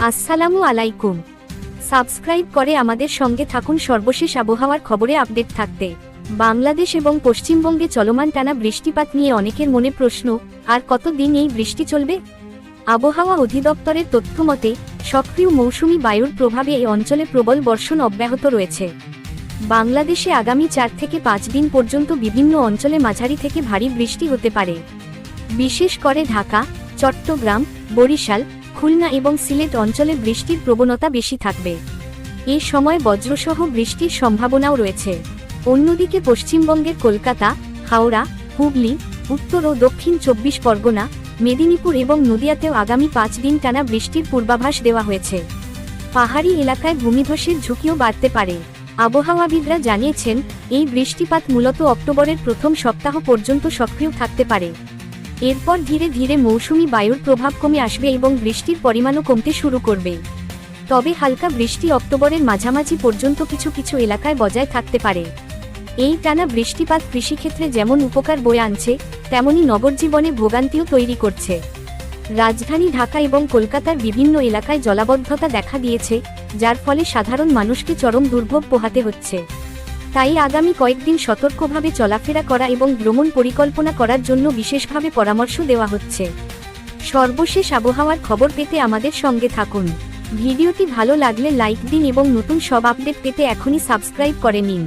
আসসালামু আলাইকুম। সাবস্ক্রাইব করে আমাদের সঙ্গে থাকুন সর্বশেষ আবহাওয়ার খবরে আপডেট থাকতে। বাংলাদেশ এবং পশ্চিমবঙ্গে চলমান টানা বৃষ্টিপাত নিয়ে অনেকের মনে প্রশ্ন, আর কতদিন এই বৃষ্টি চলবে? আবহাওয়া অধিদপ্তরের তথ্যমতে সক্রিয় মৌসুমি বায়ুর প্রভাবে এই অঞ্চলে প্রবল বর্ষণ অব্যাহত রয়েছে। বাংলাদেশে আগামী 4 থেকে 5 দিন পর্যন্ত বিভিন্ন অঞ্চলে মাঝারি থেকে ভারী বৃষ্টি হতে পারে। বিশেষ করে ঢাকা, চট্টগ্রাম, বরিশাল, খুলনা এবং সিলেট অঞ্চলে বৃষ্টির প্রবণতা বেশি থাকবে। এই সময় বজ্রসহ বৃষ্টির সম্ভাবনাও রয়েছে। অন্যদিকে পশ্চিমবঙ্গের কলকাতা, হাওড়া, হুগলি, উত্তর ও দক্ষিণ 24 পরগনা, মেদিনীপুর এবং নদিয়াতেও আগামী 5 দিন টানা বৃষ্টির পূর্বাভাস দেওয়া হয়েছে। পাহাড়ি এলাকায় ভূমিধসের ঝুঁকিও বাড়তে পারে। আবহাওয়াবিদরা জানিয়েছেন, এই বৃষ্টিপাত মূলত অক্টোবরের প্রথম সপ্তাহ পর্যন্ত সক্রিয় থাকতে পারে। এরপর ধীরে ধীরে মৌসুমি বায়ুর প্রভাব কমে আসবে এবং বৃষ্টির পরিমাণও কমতে শুরু করবে। তবে হালকা বৃষ্টি অক্টোবরের মাঝামাঝি পর্যন্ত কিছু কিছু এলাকায় বজায় থাকতে পারে। এই টানা বৃষ্টিপাত কৃষিক্ষেত্রে যেমন উপকার বয়ে আনছে, তেমনি নগরজীবনে ভোগান্তিও তৈরি করছে। রাজধানী ঢাকা এবং কলকাতার বিভিন্ন এলাকায় জলাবদ্ধতা দেখা দিয়েছে, যার ফলে সাধারণ মানুষকে চরম দুর্ভোগ পোহাতে হচ্ছে। তাই আগামী কয়েকদিন সতর্কভাবে চলাফেরা করা এবং ভ্রমণ পরিকল্পনা করার জন্য বিশেষভাবে পরামর্শ দেওয়া হচ্ছে। সর্বশেষ আবহাওয়ার খবর পেতে আমাদের সঙ্গে থাকুন। ভিডিওটি ভালো লাগলে লাইক দিন এবং নতুন সব আপডেট পেতে এখনই সাবস্ক্রাইব করে নিন।